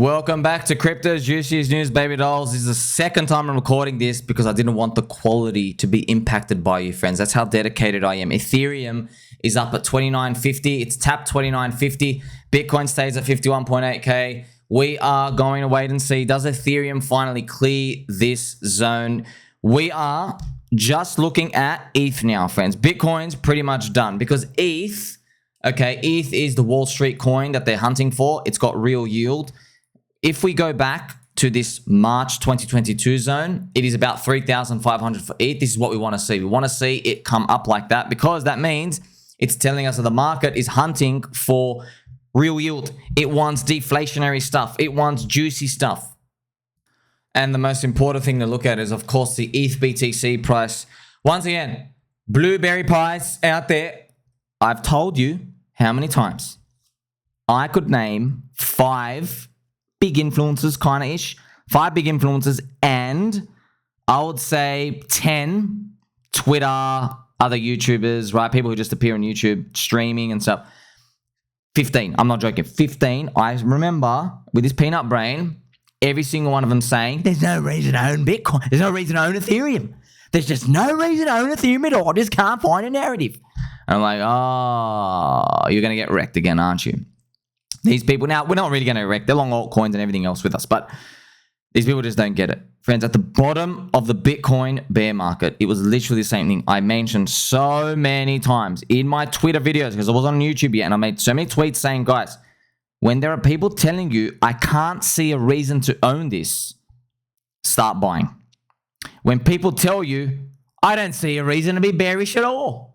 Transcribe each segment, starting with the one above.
Welcome back to Crypto's Juiciest News, baby dolls. This is the second time I'm recording this because I didn't want the quality to be impacted by you, friends. That's how dedicated I am. Ethereum is up at 29.50. It's tapped 29.50. Bitcoin stays at 51.8K. We are going to wait and see. Does Ethereum finally clear this zone? We are just looking at ETH now, friends. Bitcoin's pretty much done because ETH, okay, ETH is the Wall Street coin that they're hunting for. It's got real yield. If we go back to this March 2022 zone, it is about 3,500 for ETH. This is what we want to see. We want to see it come up like that because that means it's telling us that the market is hunting for real yield. It wants deflationary stuff. It wants juicy stuff. And the most important thing to look at is, of course, the ETH BTC price. Once again, blueberry pies out there. I've told you how many times I could name 5 big influencers, kind of ish. 5 big influencers, and I would say 10 Twitter, other YouTubers, right? People who just appear on YouTube, streaming and stuff. 15. I'm not joking. 15. I remember with this peanut brain, every single one of them saying, there's no reason to own Bitcoin. There's no reason to own Ethereum. There's just no reason to own Ethereum at all. I just can't find a narrative. And I'm like, oh, you're going to get wrecked again, aren't you? These people, now, we're not really going to wreck. They're long altcoins and everything else with us, but these people just don't get it. Friends, at the bottom of the Bitcoin bear market, it was literally the same thing I mentioned so many times in my Twitter videos because I wasn't on YouTube yet, and I made so many tweets saying, guys, when there are people telling you, I can't see a reason to own this, start buying. When people tell you, I don't see a reason to be bearish at all,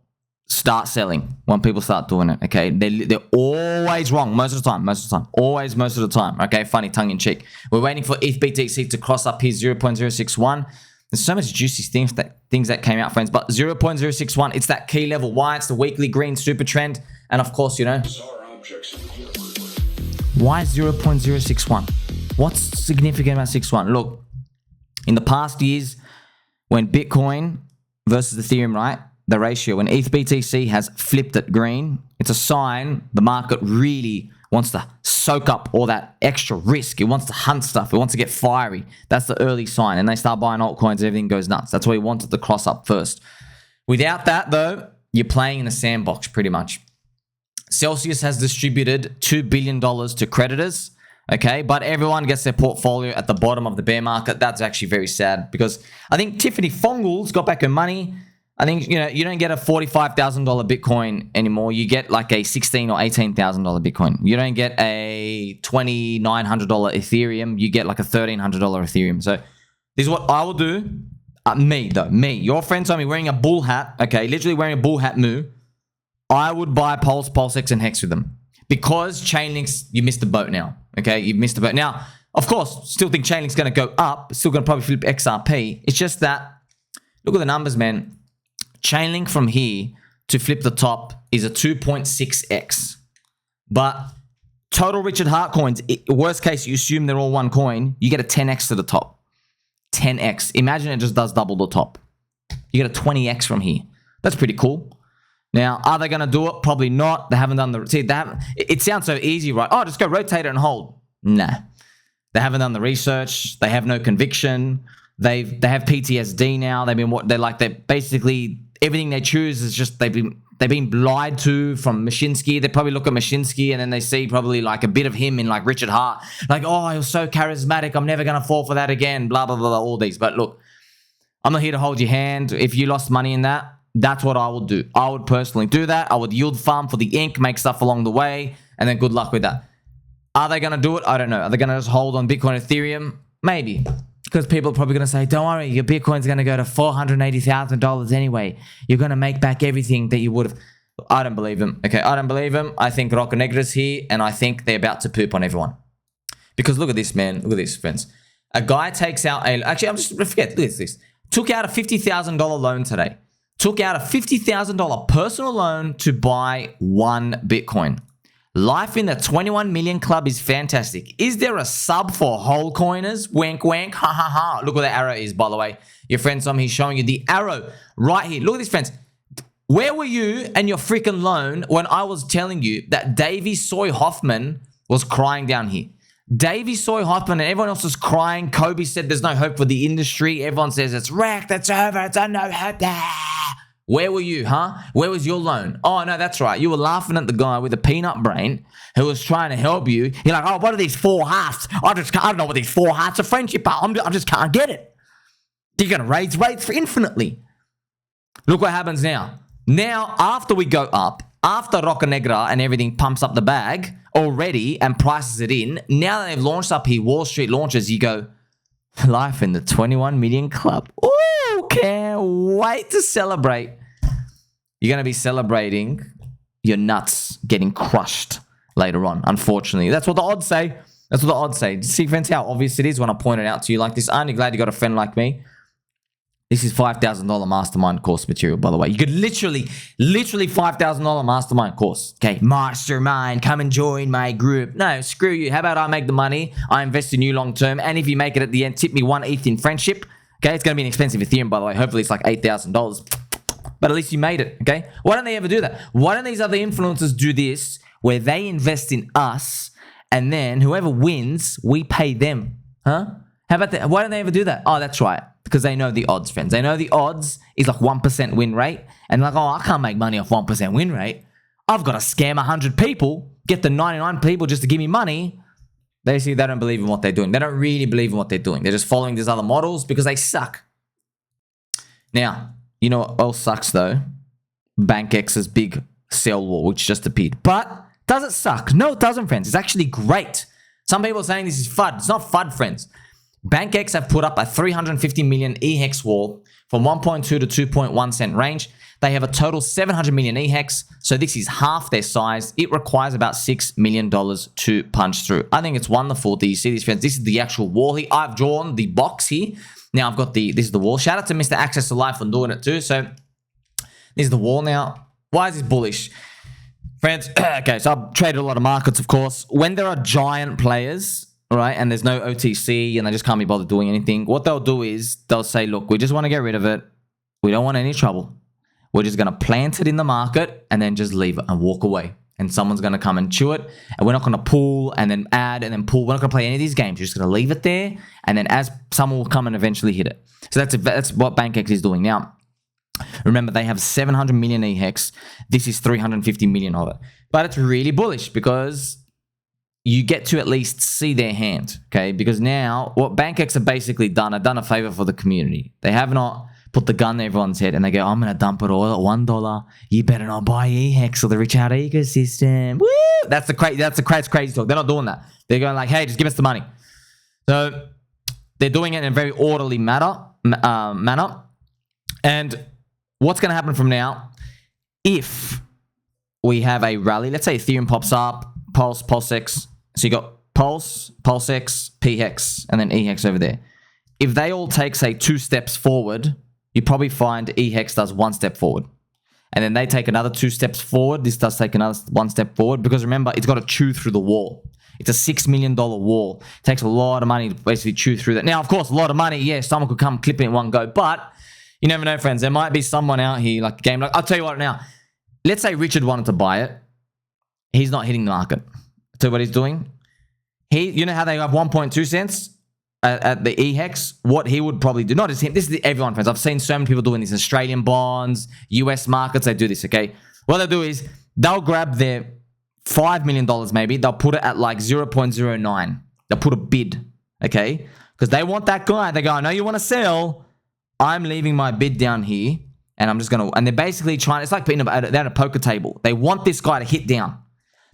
start selling. When people start doing it, okay? They're always wrong most of the time. Always most of the time, okay? Funny, tongue-in-cheek. We're waiting for ETH BTC to cross up here, 0.061. There's so much juicy things that came out, friends, but 0.061, it's that key level. Why? It's the weekly green super trend. And of course, you know, why 0.061? What's significant about 61? Look, in the past years, when Bitcoin versus Ethereum, right? The ratio, when ETH BTC has flipped it green, it's a sign the market really wants to soak up all that extra risk. It wants to hunt stuff. It wants to get fiery. That's the early sign. And they start buying altcoins, everything goes nuts. That's why we wanted to cross up first. Without that, though, you're playing in a sandbox pretty much. Celsius has distributed $2 billion to creditors, okay? But everyone gets their portfolio at the bottom of the bear market. That's actually very sad because I think Tiffany Fongles got back her money. I think, you know, you don't get a $45,000 Bitcoin anymore. You get like a $16,000 or $18,000 Bitcoin. You don't get a $2,900 Ethereum. You get like a $1,300 Ethereum. So this is what I will do. Me. Your friend told me wearing a bull hat, okay, literally wearing a bull hat moo. I would buy PulseX and HEX with them because Chainlink's, you missed the boat now, okay? You've missed the boat. Now, of course, still think Chainlink's going to go up. Still going to probably flip XRP. It's just that, look at the numbers, man. Chainlink from here to flip the top is a 2.6x. But total Richard Hart coins, worst case, you assume they're all one coin, you get a 10x to the top. 10x. Imagine it just does double the top. You get a 20x from here. That's pretty cool. Now, are they going to do it? Probably not. They haven't done the... See, it sounds so easy, right? Oh, just go rotate it and hold. Nah. They haven't done the research. They have no conviction. They have PTSD now. They're basically... Everything they choose is just they've been lied to from Mashinsky. They probably look at Mashinsky and then they see probably like a bit of him in like Richard Hart. Like, oh, he was so charismatic. I'm never going to fall for that again. Blah, blah, blah, blah, all these. But look, I'm not here to hold your hand. If you lost money in that, that's what I would do. I would personally do that. I would yield farm for the ink, make stuff along the way, and then good luck with that. Are they going to do it? I don't know. Are they going to just hold on Bitcoin, Ethereum? Maybe. Because people are probably going to say, don't worry, your Bitcoin's going to go to $480,000 anyway. You're going to make back everything that you would have. I don't believe them. Okay, I don't believe them. I think Rocco Negra's here, and I think they're about to poop on everyone. Because look at this, man. Look at this, friends. A guy takes out a... Actually, I'm just... Forget. Look at this. Took out a $50,000 loan today. Took out a $50,000 personal loan to buy 1 Bitcoin. Life in the 21 million club is fantastic. Is there a sub for whole coiners? Wank, wank, ha, ha, ha. Look where the arrow is, by the way. Your friend Tom, he's showing you the arrow right here. Look at this, friends. Where were you and your freaking loan when I was telling you that Davey Soy Hoffman was crying down here? Davey Soy Hoffman and everyone else is crying. Kobe said there's no hope for the industry. Everyone says it's wrecked, it's over, it's no hope. Where were you, huh? Where was your loan? Oh, no, that's right. You were laughing at the guy with a peanut brain who was trying to help you. You're like, oh, what are these 4 hearts? I don't know what these 4 hearts of friendship are. I just can't get it. You're going to raise rates for infinitely. Look what happens now. Now, after we go up, after Roca Negra and everything pumps up the bag already and prices it in, now that they've launched up here, Wall Street launches, you go, life in the 21 million club. Ooh, can't wait to celebrate. You're going to be celebrating your nuts getting crushed later on, unfortunately. That's what the odds say. That's what the odds say. See, friends, how obvious it is when I point it out to you like this. Aren't you glad you got a friend like me? This is $5,000 mastermind course material, by the way. You could literally $5,000 mastermind course. Okay, mastermind, come and join my group. No, screw you. How about I make the money, I invest in you long term, and if you make it at the end, tip me 1 ETH in friendship. Okay, it's going to be an expensive Ethereum, by the way. Hopefully it's like $8,000. But at least you made it, okay? Why don't they ever do that? Why don't these other influencers do this, where they invest in us, and then whoever wins, we pay them? Huh? How about that? Why don't they ever do that? Oh, that's right. Because they know the odds, friends. They know the odds is like 1% win rate. And like, oh, I can't make money off 1% win rate. I've got to scam 100 people, get the 99 people just to give me money. Basically, they don't believe in what they're doing. They don't really believe in what they're doing. They're just following these other models because they suck. Now, you know what else sucks though? BankX's big sell wall, which just appeared. But does it suck? No, it doesn't, friends. It's actually great. Some people are saying this is FUD. It's not FUD, friends. BankX have put up a 350 million eHEX wall from 1.2 to 2.1 cent range. They have a total 700 million eHEX, so this is half their size. It requires about $6 million to punch through. I think it's wonderful. Do you see this, friends? This is the actual wall here. I've drawn the box here. Now I've got this is the wall. Shout out to Mr. Access to Life for doing it too. So this is the wall now. Why is this bullish? Friends, okay, so I've traded a lot of markets, of course. When there are giant players, right, and there's no OTC and they just can't be bothered doing anything, what they'll do is they'll say, look, we just want to get rid of it. We don't want any trouble. We're just going to plant it in the market and then just leave it and walk away. And someone's going to come and chew it. And we're not going to pull and then add and then pull. We're not going to play any of these games. You're just going to leave it there. And then as someone will come and eventually hit it. So that's what BankX is doing. Now, remember, they have 700 million eHEX. This is 350 million of it. But it's really bullish because you get to at least see their hand, okay? Because now what BankX have basically done, have done a favor for the community. They have not put the gun to everyone's head and they go, I'm going to dump it all at $1. You better not buy eHEX or the rich out ecosystem. Woo! That's the crazy talk. They're not doing that. They're going like, hey, just give us the money. So they're doing it in a very orderly manner. And what's going to happen from now, if we have a rally, let's say Ethereum pops up, PulseX, so you got Pulse, PulseX, PHEX, and then eHEX over there. If they all take, say, 2 steps forward, you probably find eHEX does 1 step forward. And then they take another 2 steps forward. This does take another 1 step forward because remember, it's got to chew through the wall. It's a $6 million wall. It takes a lot of money to basically chew through that. Now, of course, a lot of money, yeah, someone could come clip it in one go, but you never know, friends. There might be someone out here, like a game, like I'll tell you what now. Let's say Richard wanted to buy it. He's not hitting the market. So what he's doing, you know how they have 1.2 cents at the eHEX? What he would probably do, not just him, this is everyone, friends. I've seen so many people doing this. Australian bonds, US markets, they do this, okay? What they'll do is they'll grab their $5 million maybe. They'll put it at like 0.09. They'll put a bid, okay? Because they want that guy. They go, I know you want to sell. I'm leaving my bid down here. And I'm just going to, and they're basically trying, it's like they're at a poker table. They want this guy to hit down.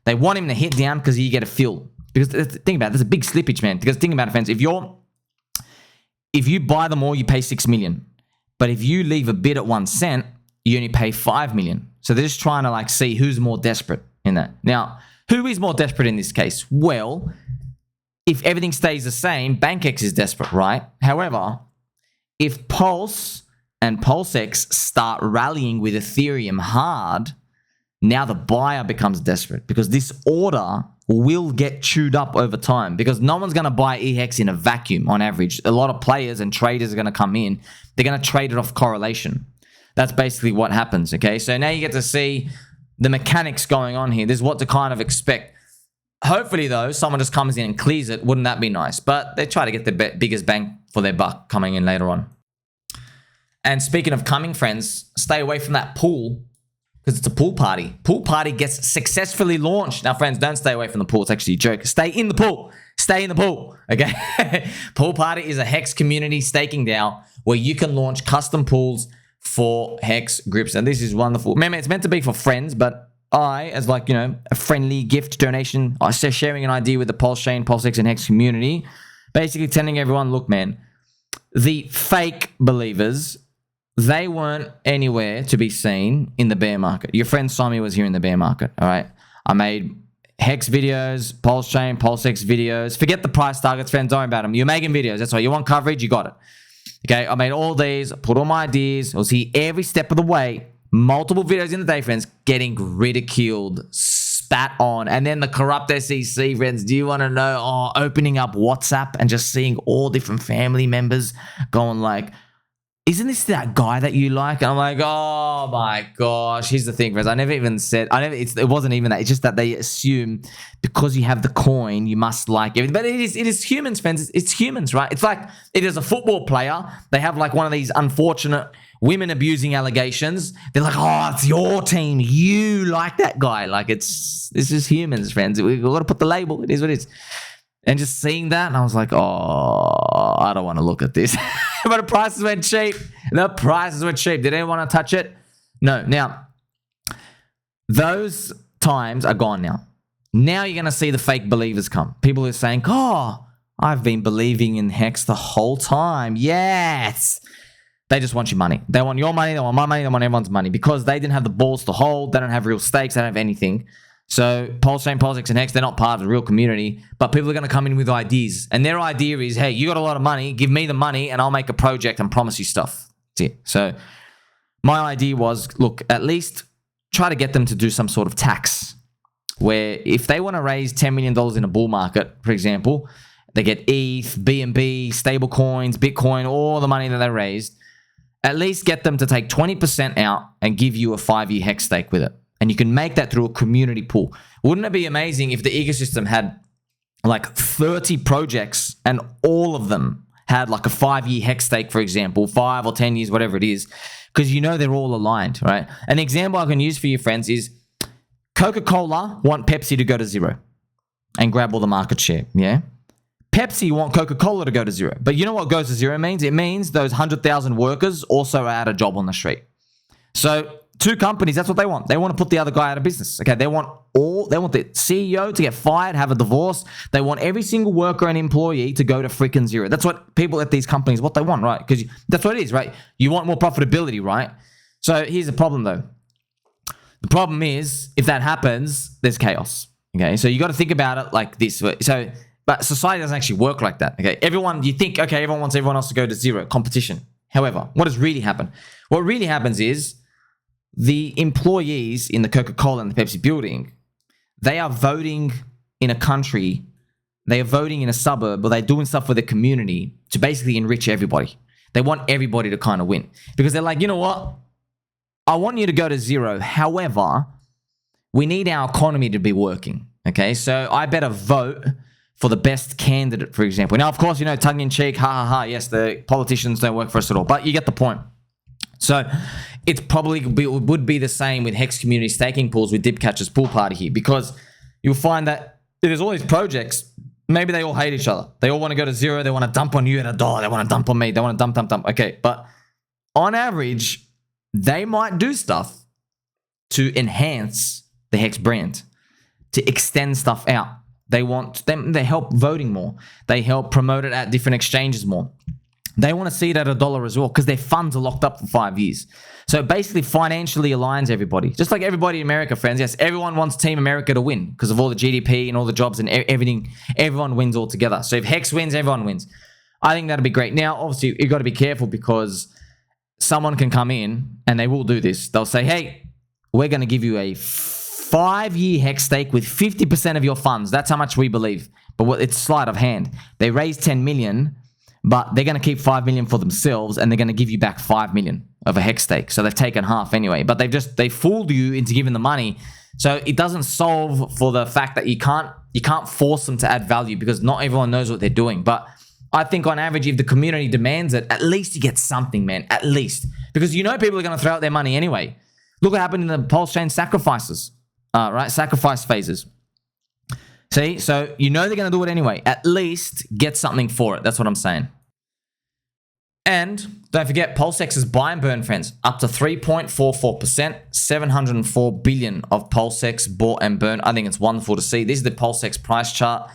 They want him to hit down because you get a fill. Because think about it, there's a big slippage, man. Because think about it, friends. If you buy them all, you pay $6 million. But if you leave a bid at 1 cent, you only pay $5 million. So they're just trying to like see who's more desperate in that. Now, who is more desperate in this case? Well, if everything stays the same, BankX is desperate, right? However, if Pulse and PulseX start rallying with Ethereum hard, now the buyer becomes desperate because this order will get chewed up over time because no one's going to buy eHEX in a vacuum on average. A lot of players and traders are going to come in. They're going to trade it off correlation. That's basically what happens, okay? So now you get to see the mechanics going on here. This is what to kind of expect. hopefully, though, someone just comes in and clears it. Wouldn't that be nice? But they try to get the biggest bang for their buck coming in later on. And speaking of coming, friends, stay away from that pool because it's a pool party. Pool party gets successfully launched. Now, friends, don't stay away from the pool. It's actually a joke. Stay in the pool. Stay in the pool, okay? Pool party is a HEX community staking DAO where you can launch custom pools for HEX groups. And this is wonderful. Remember, it's meant to be for friends, but I, as like, you know, a friendly gift donation, I say sharing an idea with the PulseChain, PulseX, and HEX community, basically telling everyone, look, man, the fake believers, they weren't anywhere to be seen in the bear market. Your friend Somi was here in the bear market, all right? I made HEX videos, PulseChain, PulseX videos. Forget the price targets, friends. Don't worry about them. You're making videos. That's why you want coverage. You got it. Okay, I made all these, put all my ideas. I was here every step of the way. Multiple videos in the day, friends, getting ridiculed, spat on. And then the corrupt SEC, friends, do you want to know? Oh, opening up WhatsApp and just seeing all different family members going like, isn't this that guy that you like? And I'm like, oh my gosh. Here's the thing, friends. I never even said, it wasn't even that. It's just that they assume because you have the coin, you must like everything. But it is humans, friends. It's humans, right? It's like it is a football player. They have like one of these unfortunate women abusing allegations. They're like, oh, it's your team. You like that guy. Like it's just humans, friends. We've got to put the label. It is what it is. And just seeing that, and I was like, oh, I don't want to look at this. But the prices went cheap. The prices were cheap. Did anyone want to touch it? No. Now, those times are gone now. Now you're going to see the fake believers come. People who are saying, oh, I've been believing in HEX the whole time. Yes. They just want your money. They want your money. They want my money. They want everyone's money because they didn't have the balls to hold. They don't have real stakes. They don't have anything. So PulseChain, PulseX, and HEX, they're not part of the real community, but people are going to come in with ideas. And their idea is, hey, you got a lot of money, give me the money, and I'll make a project and promise you stuff. That's it. So my idea was, look, at least try to get them to do some sort of tax where if they want to raise $10 million in a bull market, for example, they get ETH, BNB, stable coins, Bitcoin, all the money that they raised, at least get them to take 20% out and give you a 5-year HEX stake with it. And you can make that through a community pool. Wouldn't it be amazing if the ecosystem had like 30 projects and all of them had like a 5-year HEX stake, for example, 5 or 10 years, whatever it is, because you know they're all aligned, right? An example I can use for you, friends, is Coca-Cola want Pepsi to go to zero and grab all the market share, yeah? Pepsi want Coca-Cola to go to zero. But you know what goes to zero means? It means those 100,000 workers also are out of job on the street. So two companies, that's what they want. They want to put the other guy out of business. Okay, they want the CEO to get fired, have a divorce. They want every single worker and employee to go to freaking zero. That's what people at these companies, what they want, right? Because that's what it is, right? You want more profitability, right? So here's the problem, though. The problem is, if that happens, there's chaos. Okay, so you got to think about it like this. So, but society doesn't actually work like that. Okay, you think, okay, everyone wants everyone else to go to zero, competition. However, what does really happen? What really happens is, the employees in the Coca-Cola and the Pepsi building, they are voting in a country, they are voting in a suburb, or they're doing stuff for the community to basically enrich everybody. They want everybody to kind of win. Because they're like, you know what? I want you to go to zero. However, we need our economy to be working. Okay, so I better vote for the best candidate, for example. Now, of course, you know, tongue-in-cheek, yes, the politicians don't work for us at all. But you get the point. So it's probably would be the same with HEX community staking pools with Dipcatcher's pool party here, because you'll find that there's all these projects, maybe they all hate each other. They all want to go to zero. They want to dump on you at $1. They want to dump on me. They want to dump. Okay, but on average, they might do stuff to enhance the HEX brand, to extend stuff out. They want them. They help voting more. They help promote it at different exchanges more. They want to see it at $1 as well because their funds are locked up for 5 years. So it basically financially aligns everybody. Just like everybody in America, friends. Yes, everyone wants Team America to win because of all the GDP and all the jobs and everything. Everyone wins all together. So if HEX wins, everyone wins. I think that'd be great. Now, obviously, you've got to be careful because someone can come in and they will do this. They'll say, hey, we're going to give you a 5-year HEX stake with 50% of your funds. That's how much we believe. But it's sleight of hand. They raised 10 million, but they're going to keep 5 million for themselves and they're going to give you back 5 million of a HEX stake. So they've taken half anyway, but they fooled you into giving the money So it doesn't solve for the fact that you can't force them to add value because not everyone knows what they're doing. But I think on average, if the community demands it, at least you get something, man. At least. Because you know people are going to throw out their money anyway. Look what happened in the PulseChain sacrifices, right? Sacrifice phases. See? So you know they're going to do it anyway. At least get something for it. That's what I'm saying. And don't forget, PulseX's buy and burn, friends, up to 3.44%, 704 billion of PulseX bought and burned. I think it's wonderful to see. This is the PulseX price chart.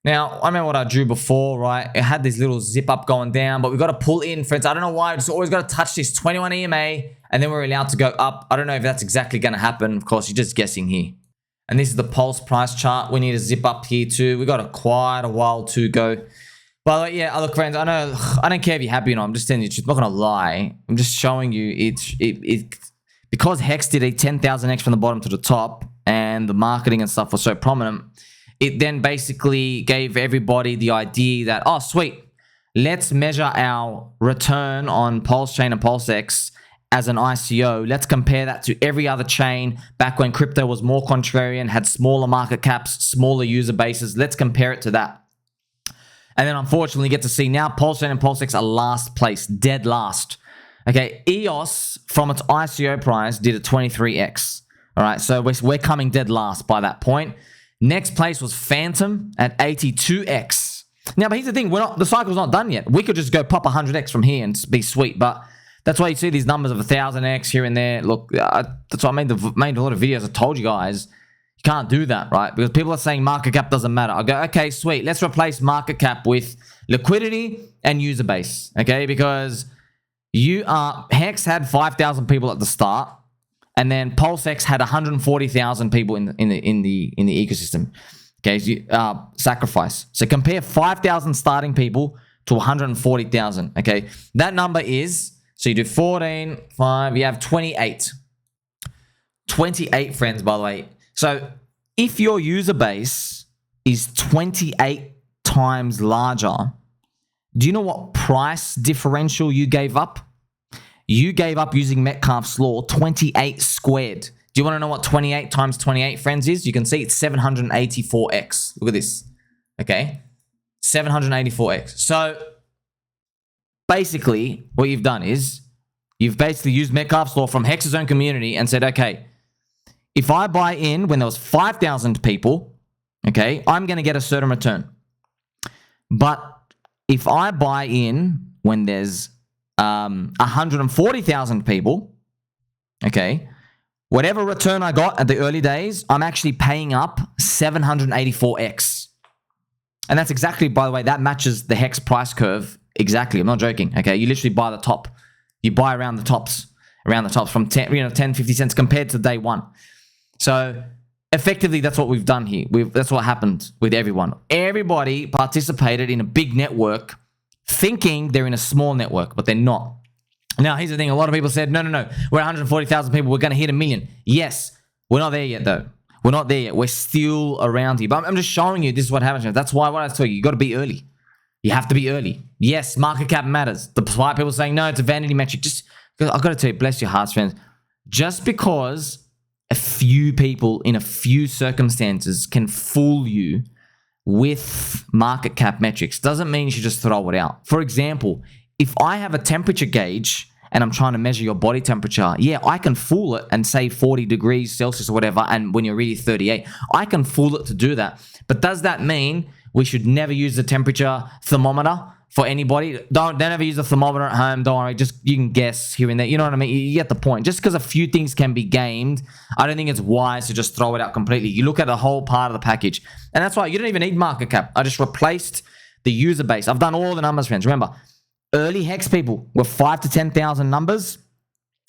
Now, I remember what I drew before, right? It had this little zip up going down, but we've got to pull in, friends. I don't know why. It's always got to touch this 21 EMA, and then we're allowed to go up. I don't know if that's exactly going to happen. Of course, you're just guessing here. And this is the Pulse price chart. We need to zip up here too. We've got quite a while to go. But yeah, look, friends, I know I don't care if you're happy or not. I'm just telling you the truth. I'm not gonna lie. I'm just showing you it because Hex did a 10,000x from the bottom to the top, and the marketing and stuff was so prominent. It then basically gave everybody the idea that, oh, sweet, let's measure our return on PulseChain and PulseX as an ICO. Let's compare that to every other chain back when crypto was more contrarian, had smaller market caps, smaller user bases. Let's compare it to that. And then unfortunately get to see now PulseChain and PulseX are last place, dead last. Okay, EOS from its ICO price did a 23x. All right, so we're coming dead last by that point. Next place was Phantom at 82x. Now, but here's the thing, the cycle's not done yet. We could just go pop 100x from here and be sweet, but that's why you see these numbers of 1,000x here and there. Look, that's why I made a lot of videos. I told you guys, you can't do that, right? Because people are saying market cap doesn't matter. I go, okay, sweet. Let's replace market cap with liquidity and user base, okay? Because Hex had 5,000 people at the start, and then PulseX had 140,000 people in the ecosystem. Okay, so sacrifice. So compare 5,000 starting people to 140,000. Okay, that number is, so you do 14, 5, you have 28. 28, friends, by the way. So if your user base is 28 times larger, do you know what price differential you gave up? You gave up, using Metcalfe's law, 28 squared. Do you want to know what 28 times 28, friends, is? You can see it's 784x. Look at this. Okay? 784x. So basically, what you've done is you've basically used Metcalfe's law from Hex's own community and said, okay, if I buy in when there was 5,000 people, okay, I'm going to get a certain return. But if I buy in when there's 140,000 people, okay, whatever return I got at the early days, I'm actually paying up 784x. And that's exactly, by the way, that matches the Hex price curve exactly. I'm not joking, okay? You literally buy the top. You buy around the tops from 10, 50 cents compared to day one. So effectively, that's what we've done here. That's what happened with everyone. Everybody participated in a big network thinking they're in a small network, but they're not. Now, here's the thing. A lot of people said, no, we're 140,000 people. We're going to hit 1 million. Yes, we're not there yet, though. We're not there yet. We're still around here. But I'm just showing you this is what happens. That's why what I tell you got to be early. You have to be early. Yes, market cap matters. Despite people saying, no, it's a vanity metric. Just, I've got to tell you, bless your hearts, friends. Just because a few people in a few circumstances can fool you with market cap metrics doesn't mean you should just throw it out. For example, if I have a temperature gauge and I'm trying to measure your body temperature, yeah, I can fool it and say 40 degrees Celsius or whatever, and when you're really 38, I can fool it to do that. But does that mean we should never use the temperature thermometer for anybody? Don't ever use a thermometer at home. Don't worry, just you can guess here and there. You know what I mean? You get the point. Just because a few things can be gamed, I don't think it's wise to just throw it out completely. You look at the whole part of the package. And that's why you don't even need market cap. I just replaced the user base. I've done all the numbers, friends. Remember, early Hex people were 5 to 10,000 numbers.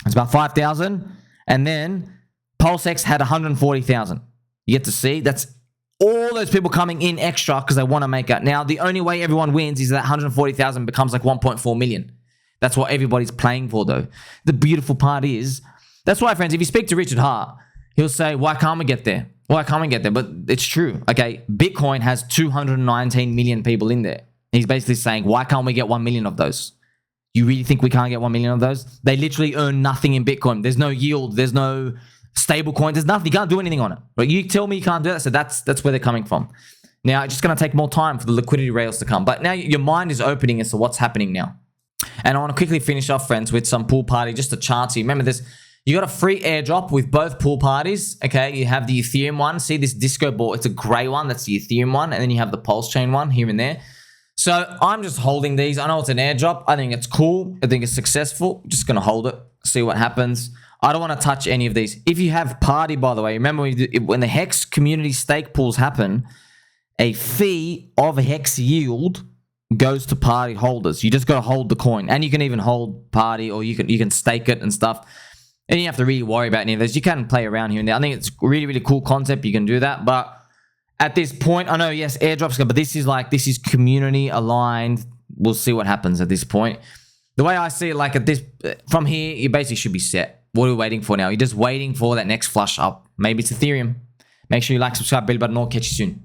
It's about 5,000. And then PulseX had 140,000. You get to see that's all those people coming in extra because they want to make it. Now, the only way everyone wins is that 140,000 becomes like 1.4 million. That's what everybody's playing for, though. The beautiful part is, that's why, friends, if you speak to Richard Hart, he'll say, why can't we get there? Why can't we get there? But it's true. Okay, Bitcoin has 219 million people in there. He's basically saying, why can't we get 1 million of those? You really think we can't get 1 million of those? They literally earn nothing in Bitcoin. There's no yield. There's no stable coins. There's nothing. You can't do anything on it. But you tell me you can't do that. So that's where they're coming from. Now, it's just going to take more time for the liquidity rails to come. But now your mind is opening as to what's happening now. And I want to quickly finish off, friends, with some pool party, just a chart. So you remember this. You got a free airdrop with both pool parties. Okay, you have the Ethereum one. See this disco ball? It's a gray one. That's the Ethereum one. And then you have the PulseChain one here and there. So I'm just holding these. I know it's an airdrop. I think it's cool. I think it's successful. Just going to hold it, see what happens. I don't want to touch any of these. If you have party, by the way, remember when the HEX community stake pools happen, a fee of a HEX yield goes to party holders. You just got to hold the coin. And you can even hold party, or you can stake it and stuff. And you have to really worry about any of this. You can play around here and there. I think it's really, really cool concept. You can do that. But at this point, I know, yes, airdrops go, but this is community aligned. We'll see what happens at this point. The way I see it, like at this, from here, you basically should be set. What are we waiting for now? You're just waiting for that next flush up. Maybe it's Ethereum. Make sure you like, subscribe, bell button, or catch you soon.